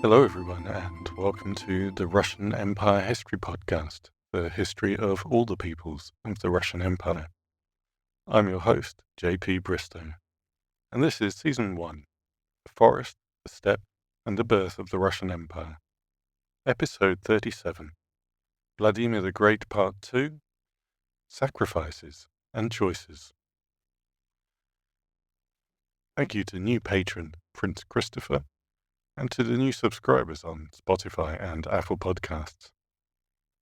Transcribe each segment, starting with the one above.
Hello everyone, and welcome to the Russian Empire History Podcast, the history of all the peoples of the Russian Empire. I'm your host, JP Bristow, and this is Season 1, The Forest, the Steppe, and the Birth of the Russian Empire. Episode 37, Vladimir the Great Part 2, Sacrifices and Choices. Thank you to new patron, Prince Christopher, and to the new subscribers on Spotify and Apple Podcasts.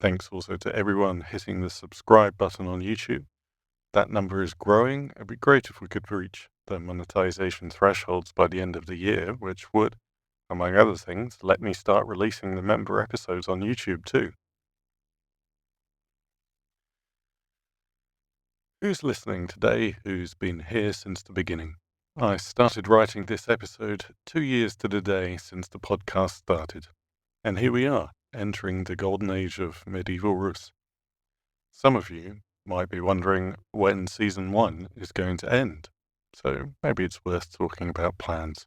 Thanks also to everyone hitting the subscribe button on YouTube. That number is growing. It'd be great if we could reach the monetization thresholds by the end of the year, which would, among other things, let me start releasing the member episodes on YouTube too. Who's listening today who's been here since the beginning? I started writing this episode 2 years to the day since the podcast started. And here we are, entering the golden age of medieval Rus. Some of you might be wondering when Season 1 is going to end, so maybe it's worth talking about plans.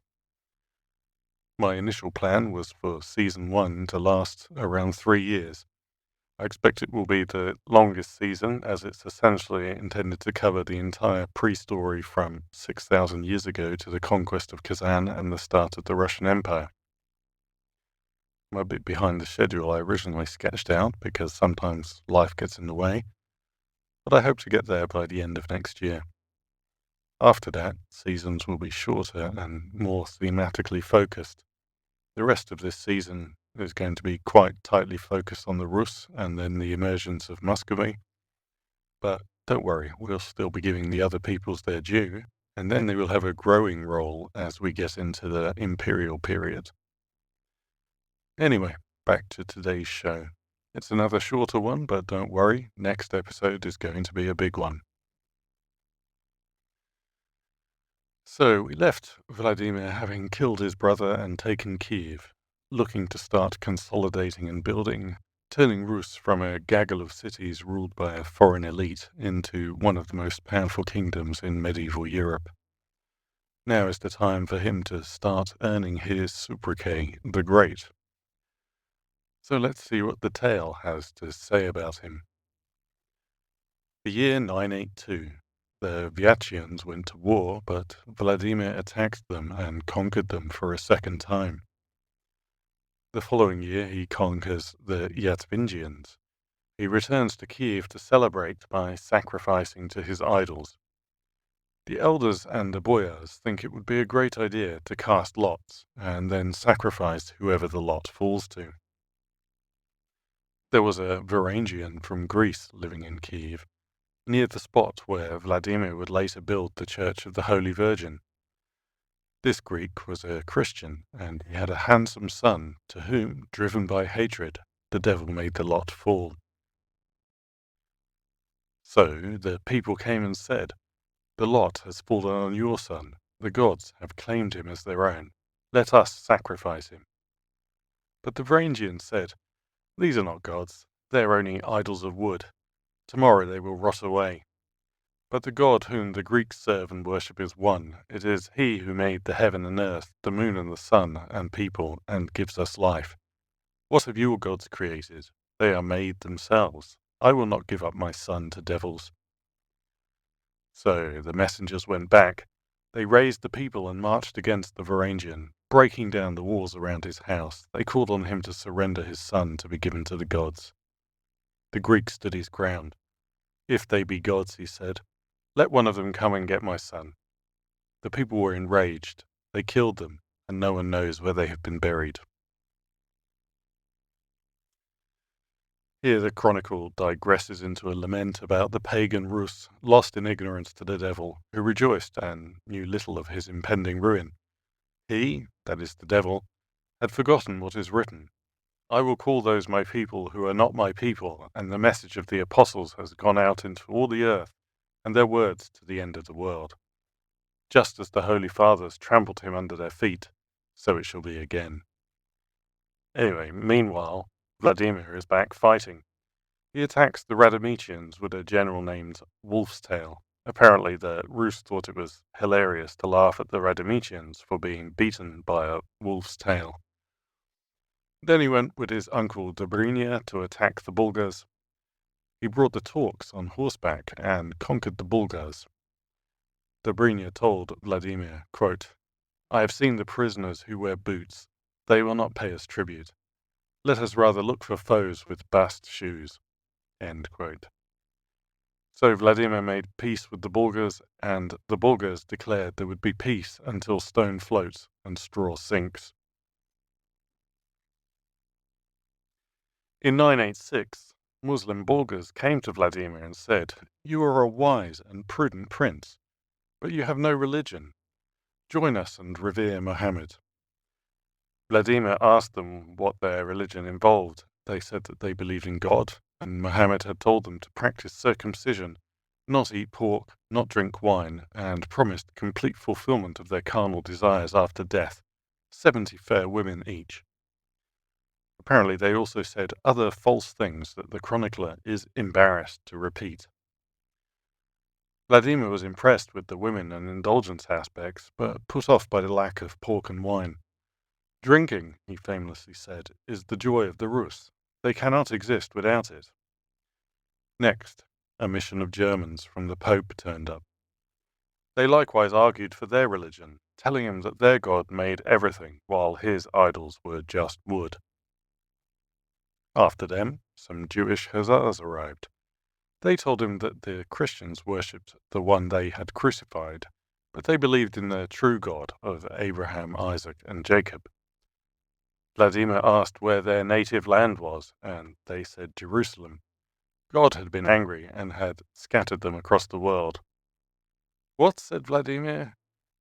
My initial plan was for Season 1 to last around 3 years. I expect it will be the longest season, as it's essentially intended to cover the entire pre-story from 6,000 years ago to the conquest of Kazan and the start of the Russian Empire. I'm a bit behind the schedule I originally sketched out because sometimes life gets in the way, but I hope to get there by the end of next year. After that, seasons will be shorter and more thematically focused. The rest of this season is going to be quite tightly focused on the Rus and then the emergence of Muscovy. But don't worry, we'll still be giving the other peoples their due, and then they will have a growing role as we get into the imperial period. Anyway, back to today's show. It's another shorter one, but don't worry, next episode is going to be a big one. So we left Vladimir having killed his brother and taken Kiev, looking to start consolidating and building, turning Rus from a gaggle of cities ruled by a foreign elite into one of the most powerful kingdoms in medieval Europe. Now is the time for him to start earning his sobriquet, the Great. So let's see what the tale has to say about him. The year 982. The Vyacheans went to war, but Vladimir attacked them and conquered them for a second time. The following year he conquers the Yatvingians. He returns to Kiev to celebrate by sacrificing to his idols. The elders and the boyars think it would be a great idea to cast lots and then sacrifice whoever the lot falls to. There was a Varangian from Greece living in Kiev, near the spot where Vladimir would later build the Church of the Holy Virgin. This Greek was a Christian, and he had a handsome son to whom, driven by hatred, the devil made the lot fall. So the people came and said, "The lot has fallen on your son. The gods have claimed him as their own. Let us sacrifice him." But the Varangians said, "These are not gods. They are only idols of wood. Tomorrow they will rot away. But the God whom the Greeks serve and worship is one. It is he who made the heaven and earth, the moon and the sun, and people, and gives us life. What have your gods created? They are made themselves. I will not give up my son to devils." So the messengers went back. They raised the people and marched against the Varangian, breaking down the walls around his house. They called on him to surrender his son to be given to the gods. The Greek stood his ground. "If they be gods," he said, "let one of them come and get my son." The people were enraged. They killed them, and no one knows where they have been buried. Here the chronicle digresses into a lament about the pagan Rus, lost in ignorance to the devil, who rejoiced and knew little of his impending ruin. He, that is the devil, had forgotten what is written. "I will call those my people who are not my people, and the message of the apostles has gone out into all the earth, and their words to the end of the world. Just as the Holy Fathers trampled him under their feet, so it shall be again." Anyway, meanwhile, Vladimir is back fighting. He attacks the Radomitians with a general named Wolf's Tail. Apparently the Rus thought it was hilarious to laugh at the Radomitians for being beaten by a wolf's tail. Then he went with his uncle Dobrynya to attack the Bulgars. He brought the Turks on horseback and conquered the Bulgars. Dobrynya told Vladimir, quote, "I have seen the prisoners who wear boots. They will not pay us tribute. Let us rather look for foes with bast shoes." End quote. So Vladimir made peace with the Bulgars, and the Bulgars declared there would be peace until stone floats and straw sinks. In 986, Muslim Bulgars came to Vladimir and said, "You are a wise and prudent prince, but you have no religion. Join us and revere Mohammed." Vladimir asked them what their religion involved. They said that they believed in God, and Mohammed had told them to practice circumcision, not eat pork, not drink wine, and promised complete fulfillment of their carnal desires after death, 70 fair women each. Apparently they also said other false things that the chronicler is embarrassed to repeat. Vladimir was impressed with the women and indulgence aspects, but put off by the lack of pork and wine. "Drinking," he famously said, "is the joy of the Rus. They cannot exist without it." Next, a mission of Germans from the Pope turned up. They likewise argued for their religion, telling him that their God made everything, while his idols were just wood. After them, some Jewish hussars arrived. They told him that the Christians worshipped the one they had crucified, but they believed in the true God of Abraham, Isaac, and Jacob. Vladimir asked where their native land was, and they said Jerusalem. God had been angry and had scattered them across the world. "What?" said Vladimir.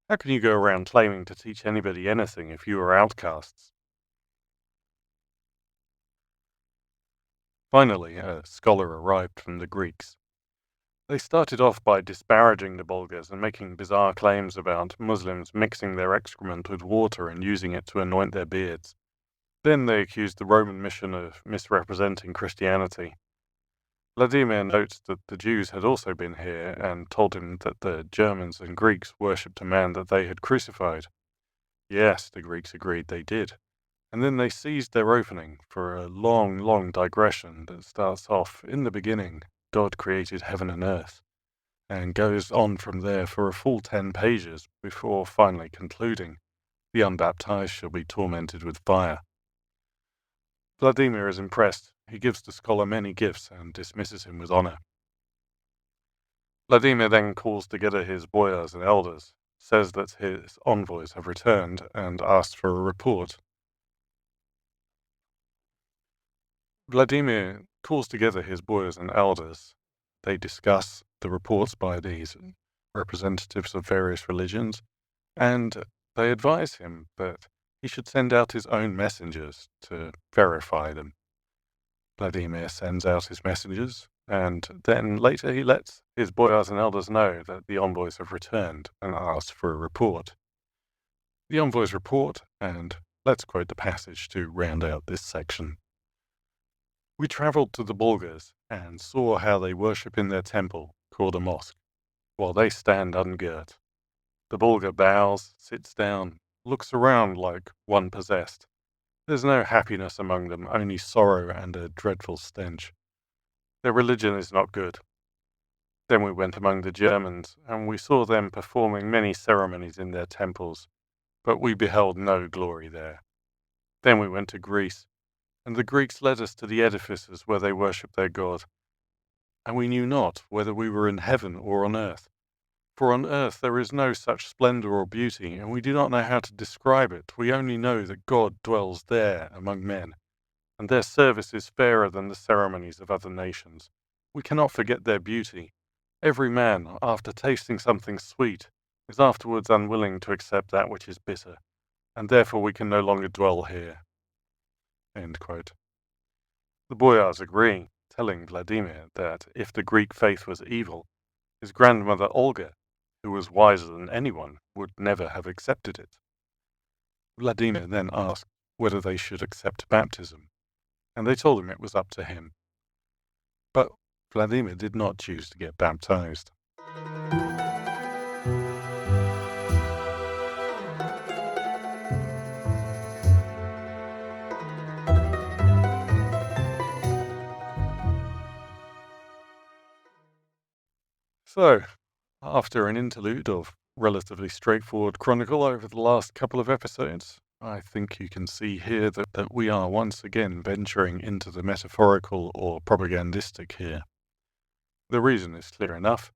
"How can you go around claiming to teach anybody anything if you are outcasts?" Finally, a scholar arrived from the Greeks. They started off by disparaging the Bulgars and making bizarre claims about Muslims mixing their excrement with water and using it to anoint their beards. Then they accused the Roman mission of misrepresenting Christianity. Vladimir notes that the Jews had also been here and told him that the Germans and Greeks worshipped a man that they had crucified. Yes, the Greeks agreed they did. And then they seized their opening for a long, long digression that starts off, "In the beginning, God created heaven and earth," and goes on from there for a full 10 pages before finally concluding, "The unbaptized shall be tormented with fire." Vladimir is impressed. He gives the scholar many gifts and dismisses him with honor. Vladimir then calls together his boyars and elders, says that his envoys have returned, and asks for a report. Vladimir calls together his boyars and elders. They discuss the reports by these representatives of various religions, and they advise him that he should send out his own messengers to verify them. Vladimir sends out his messengers, and then later he lets his boyars and elders know that the envoys have returned and asks for a report. The envoys report, and let's quote the passage to round out this section. "We travelled to the Bulgars and saw how they worship in their temple, called a mosque, while they stand ungirt. The Bulgar bows, sits down, looks around like one possessed. There's no happiness among them, only sorrow and a dreadful stench. Their religion is not good. Then we went among the Germans, and we saw them performing many ceremonies in their temples, but we beheld no glory there. Then we went to Greece, and the Greeks led us to the edifices where they worship their God, and we knew not whether we were in heaven or on earth. For on earth there is no such splendor or beauty, and we do not know how to describe it. We only know that God dwells there among men, and their service is fairer than the ceremonies of other nations. We cannot forget their beauty. Every man, after tasting something sweet, is afterwards unwilling to accept that which is bitter, and therefore we can no longer dwell here." End quote. The boyars agree, telling Vladimir that if the Greek faith was evil, his grandmother Olga, who was wiser than anyone, would never have accepted it. Vladimir then asked whether they should accept baptism, and they told him it was up to him. But Vladimir did not choose to get baptized. So, after an interlude of relatively straightforward chronicle over the last couple of episodes, I think you can see here that we are once again venturing into the metaphorical or propagandistic here. The reason is clear enough.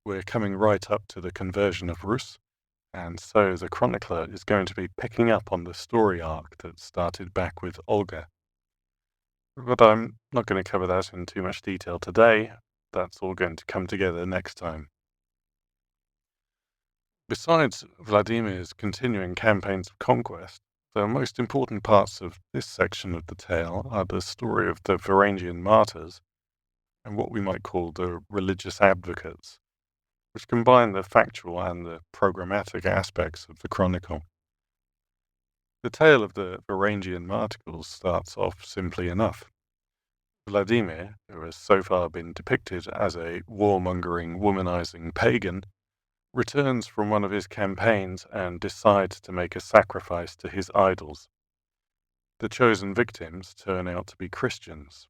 We're coming right up to the conversion of Rus, and so the chronicler is going to be picking up on the story arc that started back with Olga. But I'm not going to cover that in too much detail today. That's all going to come together next time. Besides Vladimir's continuing campaigns of conquest, the most important parts of this section of the tale are the story of the Varangian martyrs and what we might call the religious advocates, which combine the factual and the programmatic aspects of the chronicle. The tale of the Varangian martyrs starts off simply enough. Vladimir, who has so far been depicted as a warmongering, womanizing pagan, returns from one of his campaigns and decides to make a sacrifice to his idols. The chosen victims turn out to be Christians.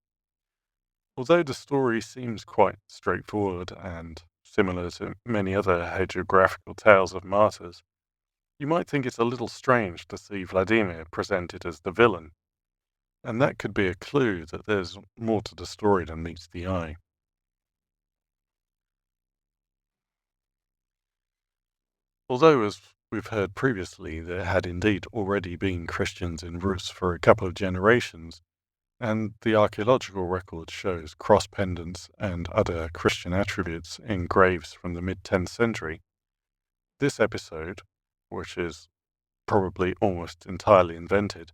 Although the story seems quite straightforward and similar to many other hagiographical tales of martyrs, you might think it's a little strange to see Vladimir presented as the villain, and that could be a clue that there's more to the story than meets the eye. Although, as we've heard previously, there had indeed already been Christians in Rus for a couple of generations, and the archaeological record shows cross pendants and other Christian attributes in graves from the mid-10th century. This episode, which is probably almost entirely invented,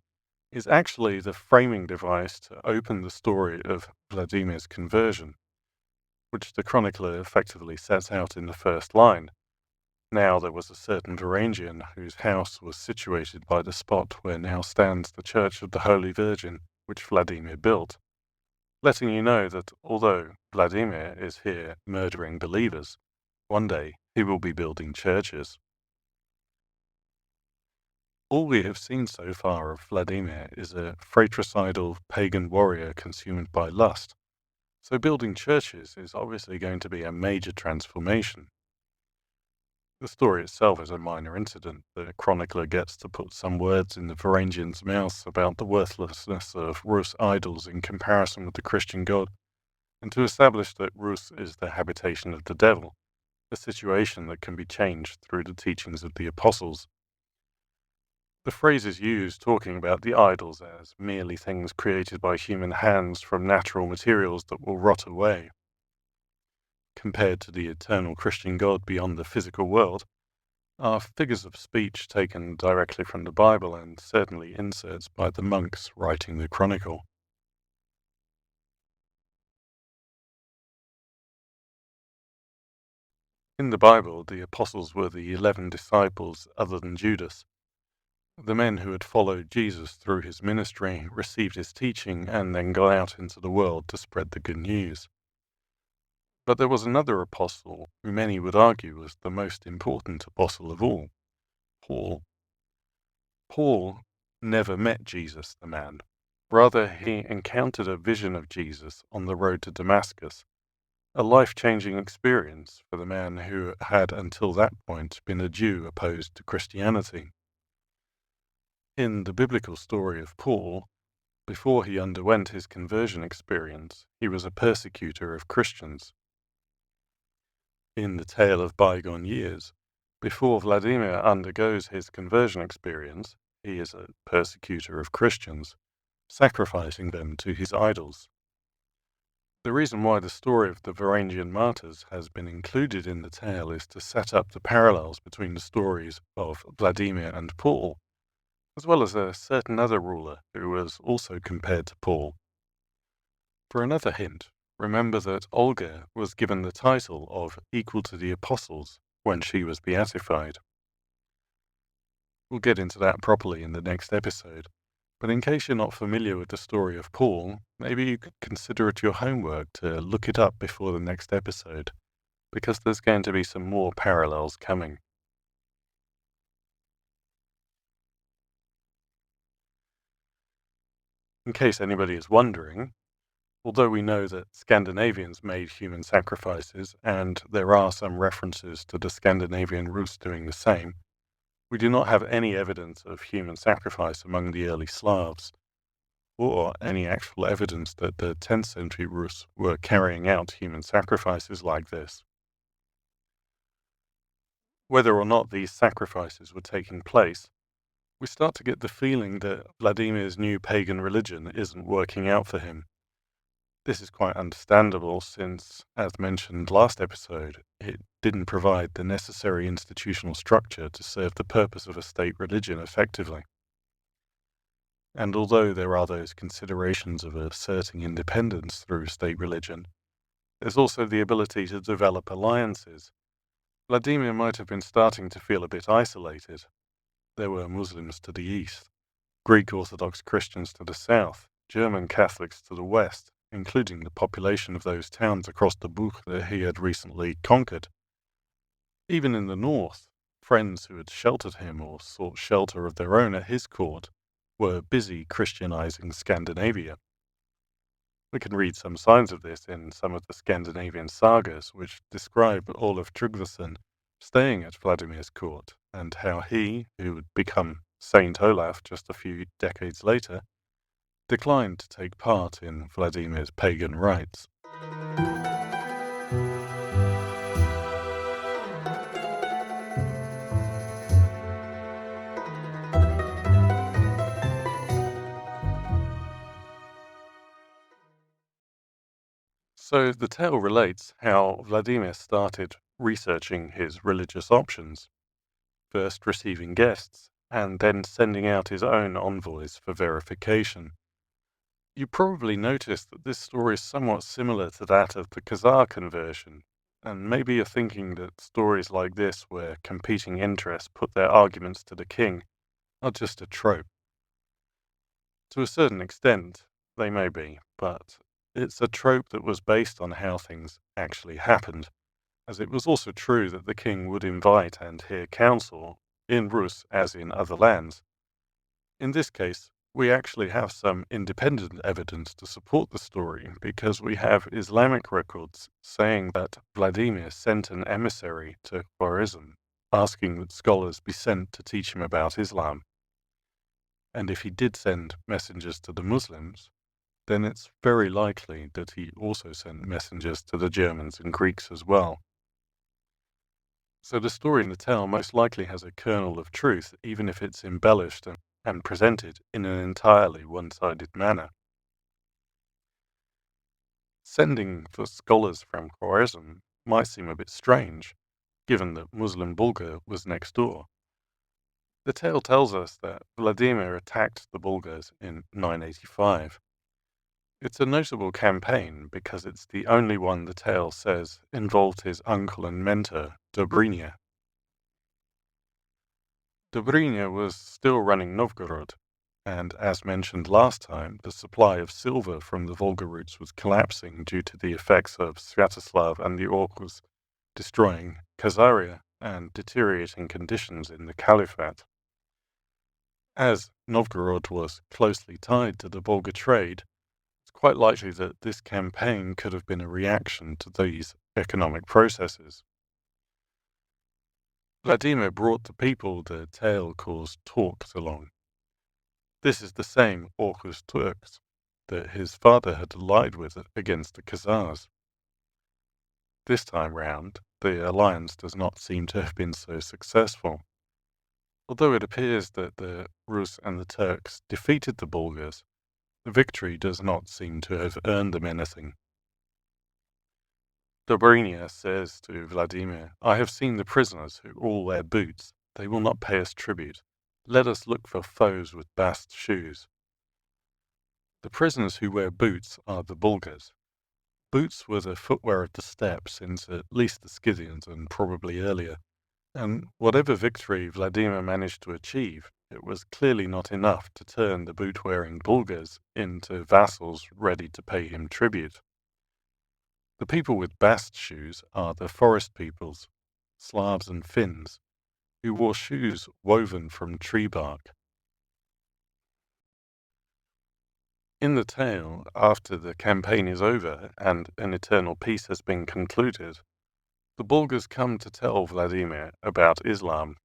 is actually the framing device to open the story of Vladimir's conversion, which the chronicler effectively sets out in the first line. Now there was a certain Varangian whose house was situated by the spot where now stands the Church of the Holy Virgin, which Vladimir built, letting you know that although Vladimir is here murdering believers, one day he will be building churches. All we have seen so far of Vladimir is a fratricidal pagan warrior consumed by lust, so building churches is obviously going to be a major transformation. The story itself is a minor incident. The chronicler gets to put some words in the Varangians' mouths about the worthlessness of Rus idols in comparison with the Christian God, and to establish that Rus is the habitation of the devil, a situation that can be changed through the teachings of the apostles. The phrase is used talking about the idols as merely things created by human hands from natural materials that will rot away. Compared to the eternal Christian God beyond the physical world, are figures of speech taken directly from the Bible and certainly inserts by the monks writing the chronicle. In the Bible, the apostles were the 11 disciples other than Judas. The men who had followed Jesus through his ministry, received his teaching, and then got out into the world to spread the good news. But there was another apostle who many would argue was the most important apostle of all, Paul. Paul never met Jesus, the man. Rather, he encountered a vision of Jesus on the road to Damascus, a life-changing experience for the man who had until that point been a Jew opposed to Christianity. In the biblical story of Paul, before he underwent his conversion experience, he was a persecutor of Christians. In the tale of bygone years, before Vladimir undergoes his conversion experience, he is a persecutor of Christians, sacrificing them to his idols. The reason why the story of the Varangian martyrs has been included in the tale is to set up the parallels between the stories of Vladimir and Paul, as well as a certain other ruler who was also compared to Paul. For another hint, remember that Olga was given the title of equal to the apostles when she was beatified. We'll get into that properly in the next episode, but in case you're not familiar with the story of Paul, maybe you could consider it your homework to look it up before the next episode, because there's going to be some more parallels coming. In case anybody is wondering, Although we know that Scandinavians made human sacrifices, and there are some references to the Scandinavian Rus doing the same, we do not have any evidence of human sacrifice among the early Slavs, or any actual evidence that the 10th century Rus were carrying out human sacrifices like this. Whether or not these sacrifices were taking place, we start to get the feeling that Vladimir's new pagan religion isn't working out for him. This is quite understandable since, as mentioned last episode, it didn't provide the necessary institutional structure to serve the purpose of a state religion effectively. And although there are those considerations of asserting independence through state religion, there's also the ability to develop alliances. Vladimir might have been starting to feel a bit isolated. There were Muslims to the east, Greek Orthodox Christians to the south, German Catholics to the west, including the population of those towns across the Bug that he had recently conquered. Even in the north, friends who had sheltered him or sought shelter of their own at his court were busy Christianizing Scandinavia. We can read some signs of this in some of the Scandinavian sagas, which describe Olaf Tryggvason staying at Vladimir's court, and how he, who would become Saint Olaf just a few decades later, declined to take part in Vladimir's pagan rites. So the tale relates how Vladimir started researching his religious options, first receiving guests, and then sending out his own envoys for verification. You probably noticed that this story is somewhat similar to that of the Khazar conversion, and maybe you're thinking that stories like this, where competing interests put their arguments to the king, are just a trope. To a certain extent, they may be, but it's a trope that was based on how things actually happened, as it was also true that the king would invite and hear counsel, in Rus as in other lands. In this case, we actually have some independent evidence to support the story, because we have Islamic records saying that Vladimir sent an emissary to Khwarizm, asking that scholars be sent to teach him about Islam. And if he did send messengers to the Muslims, then it's very likely that he also sent messengers to the Germans and Greeks as well. So the story in the tale most likely has a kernel of truth, even if it's embellished and presented in an entirely one-sided manner. Sending for scholars from Khwarezm might seem a bit strange, given that Muslim Bulgar was next door. The tale tells us that Vladimir attacked the Bulgars in 985. It's a notable campaign because it's the only one the tale says involved his uncle and mentor, Dobrynya. Dobrynya was still running Novgorod, and as mentioned last time, the supply of silver from the Volga routes was collapsing due to the effects of Sviatoslav and the Orkhus destroying Khazaria and deteriorating conditions in the Caliphate. As Novgorod was closely tied to the Volga trade, it's quite likely that this campaign could have been a reaction to these economic processes. Vladimir brought the people the tale calls Turks along. This is the same Orkhus Turks that his father had allied with against the Khazars. This time round, the alliance does not seem to have been so successful. Although it appears that the Rus and the Turks defeated the Bulgars, the victory does not seem to have earned them anything. Dobrynya says to Vladimir, "I have seen the prisoners who all wear boots. They will not pay us tribute. Let us look for foes with bast shoes." The prisoners who wear boots are the Bulgars. Boots were the footwear of the steppe since at least the Scythians and probably earlier, and whatever victory Vladimir managed to achieve, it was clearly not enough to turn the boot-wearing Bulgars into vassals ready to pay him tribute. The people with bast shoes are the forest peoples, Slavs and Finns, who wore shoes woven from tree bark. In the tale, after the campaign is over and an eternal peace has been concluded, the Bulgars come to tell Vladimir about Islam.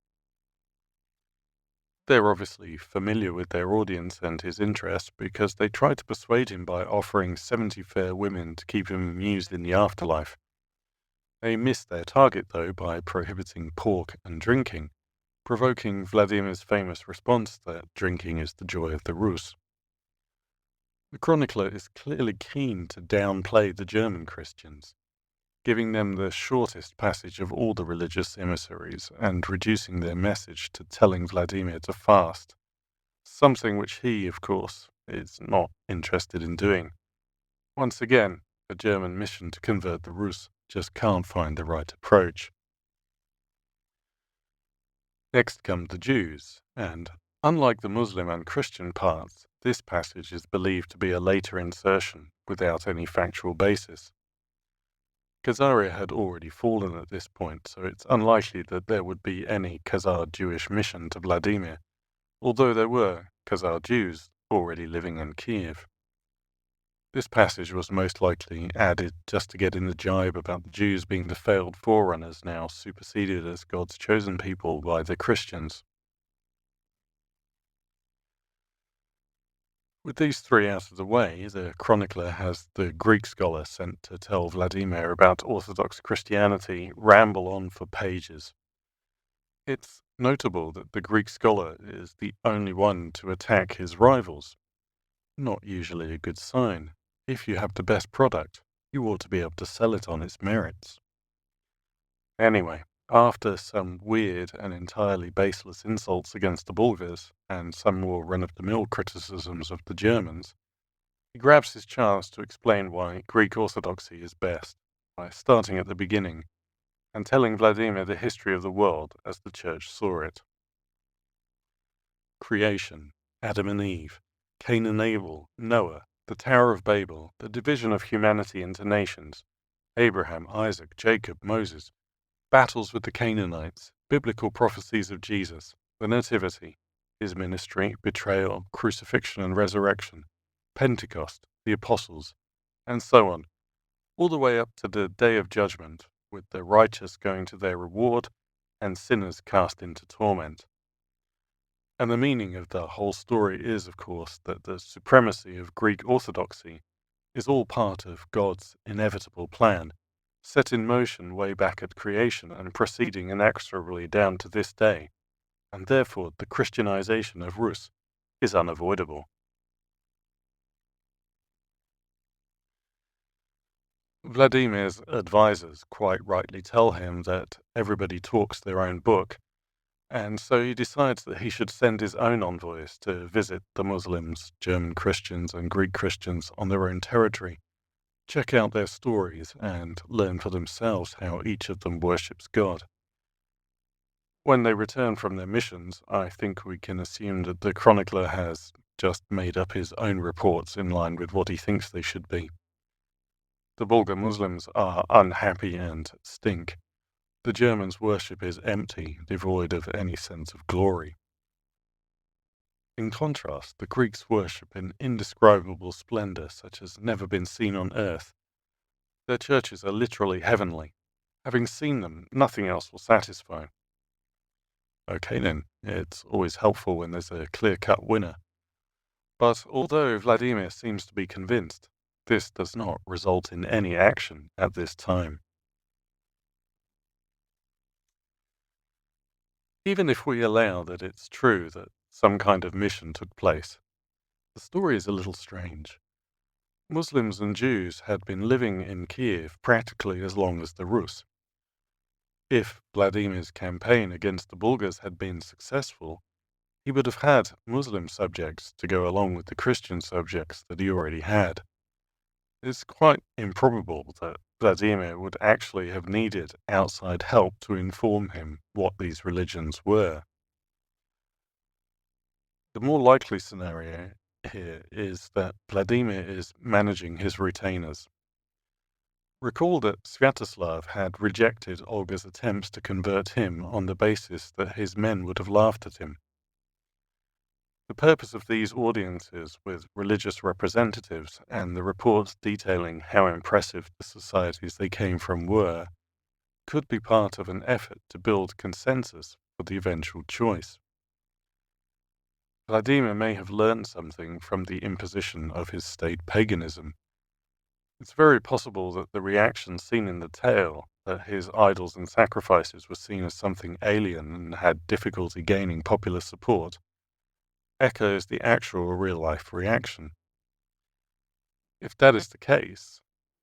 They're obviously familiar with their audience and his interest because they try to persuade him by offering 70 fair women to keep him amused in the afterlife. They miss their target, though, by prohibiting pork and drinking, provoking Vladimir's famous response that drinking is the joy of the Rus. The chronicler is clearly keen to downplay the German Christians, giving them the shortest passage of all the religious emissaries and reducing their message to telling Vladimir to fast, something which he, of course, is not interested in doing. Once again, a German mission to convert the Rus just can't find the right approach. Next come the Jews, and unlike the Muslim and Christian parts, this passage is believed to be a later insertion without any factual basis. Khazaria had already fallen at this point, so it's unlikely that there would be any Khazar Jewish mission to Vladimir, although there were Khazar Jews already living in Kiev. This passage was most likely added just to get in the jibe about the Jews being the failed forerunners now superseded as God's chosen people by the Christians. With these three out of the way, the chronicler has the Greek scholar sent to tell Vladimir about Orthodox Christianity ramble on for pages. It's notable that the Greek scholar is the only one to attack his rivals. Not usually a good sign. If you have the best product, you ought to be able to sell it on its merits. Anyway, after some weird and entirely baseless insults against the Bulgars, and some more run-of-the-mill criticisms of the Germans, he grabs his chance to explain why Greek Orthodoxy is best, by starting at the beginning, and telling Vladimir the history of the world as the Church saw it. Creation, Adam and Eve, Cain and Abel, Noah, the Tower of Babel, the division of humanity into nations, Abraham, Isaac, Jacob, Moses, battles with the Canaanites, biblical prophecies of Jesus, the Nativity, his ministry, betrayal, crucifixion and resurrection, Pentecost, the Apostles, and so on, all the way up to the Day of Judgment, with the righteous going to their reward and sinners cast into torment. And the meaning of the whole story is, of course, that the supremacy of Greek Orthodoxy is all part of God's inevitable plan, set in motion way back at creation and proceeding inexorably down to this day, and therefore the Christianization of Rus is unavoidable. Vladimir's advisors quite rightly tell him that everybody talks their own book, and so he decides that he should send his own envoys to visit the Muslims, German Christians, and Greek Christians on their own territory, check out their stories, and learn for themselves how each of them worships God. When they return from their missions, I think we can assume that the chronicler has just made up his own reports in line with what he thinks they should be. The Bulgar Muslims are unhappy and stink. The Germans' worship is empty, devoid of any sense of glory. In contrast, the Greeks worship in indescribable splendor such as never been seen on earth. Their churches are literally heavenly. Having seen them, nothing else will satisfy. Okay then, it's always helpful when there's a clear-cut winner. But although Vladimir seems to be convinced, this does not result in any action at this time. Even if we allow that it's true that some kind of mission took place, the story is a little strange. Muslims and Jews had been living in Kiev practically as long as the Rus. If Vladimir's campaign against the Bulgars had been successful, he would have had Muslim subjects to go along with the Christian subjects that he already had. It's quite improbable that Vladimir would actually have needed outside help to inform him what these religions were. The more likely scenario here is that Vladimir is managing his retainers. Recall that Sviatoslav had rejected Olga's attempts to convert him on the basis that his men would have laughed at him. The purpose of these audiences with religious representatives and the reports detailing how impressive the societies they came from were could be part of an effort to build consensus for the eventual choice. Vladimir may have learned something from the imposition of his state paganism. It's very possible that the reaction seen in the tale, that his idols and sacrifices were seen as something alien and had difficulty gaining popular support, echoes the actual real-life reaction. If that is the case,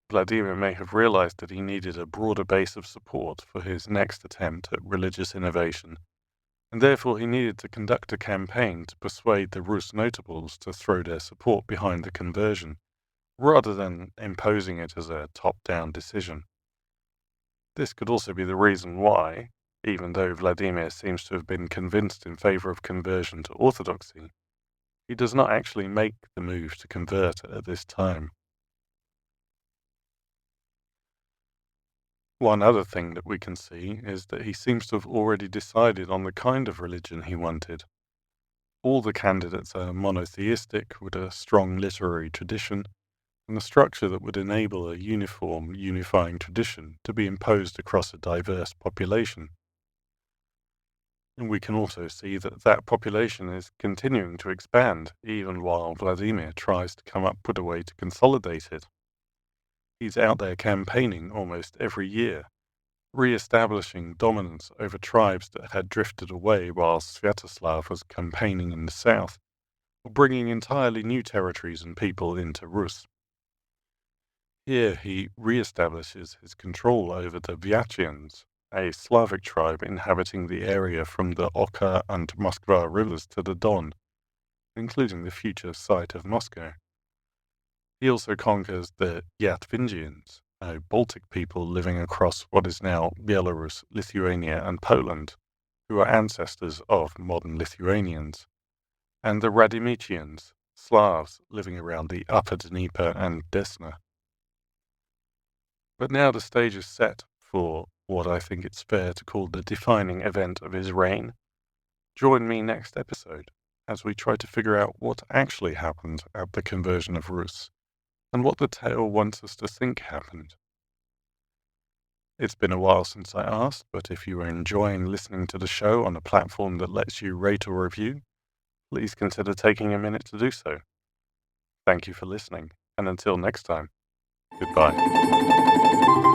Vladimir may have realized that he needed a broader base of support for his next attempt at religious innovation, and therefore he needed to conduct a campaign to persuade the Rus notables to throw their support behind the conversion, rather than imposing it as a top-down decision. This could also be the reason why, even though Vladimir seems to have been convinced in favor of conversion to Orthodoxy, he does not actually make the move to convert at this time. One other thing that we can see is that he seems to have already decided on the kind of religion he wanted. All the candidates are monotheistic with a strong literary tradition and a structure that would enable a uniform, unifying tradition to be imposed across a diverse population. And we can also see that that population is continuing to expand, even while Vladimir tries to come up with a way to consolidate it. He's out there campaigning almost every year, re-establishing dominance over tribes that had drifted away while Sviatoslav was campaigning in the south, or bringing entirely new territories and people into Rus. Here he re-establishes his control over the Vyachems, a Slavic tribe inhabiting the area from the Oka and Moskva rivers to the Don, including the future site of Moscow. He also conquers the Yatvingians, a Baltic people living across what is now Belarus, Lithuania, and Poland, who are ancestors of modern Lithuanians, and the Radimichians, Slavs living around the upper Dnieper and Desna. But now the stage is set for what I think it's fair to call the defining event of his reign. Join me next episode as we try to figure out what actually happened at the conversion of Rus, and what the tale wants us to think happened. It's been a while since I asked, but if you are enjoying listening to the show on a platform that lets you rate or review, please consider taking a minute to do so. Thank you for listening, and until next time, goodbye.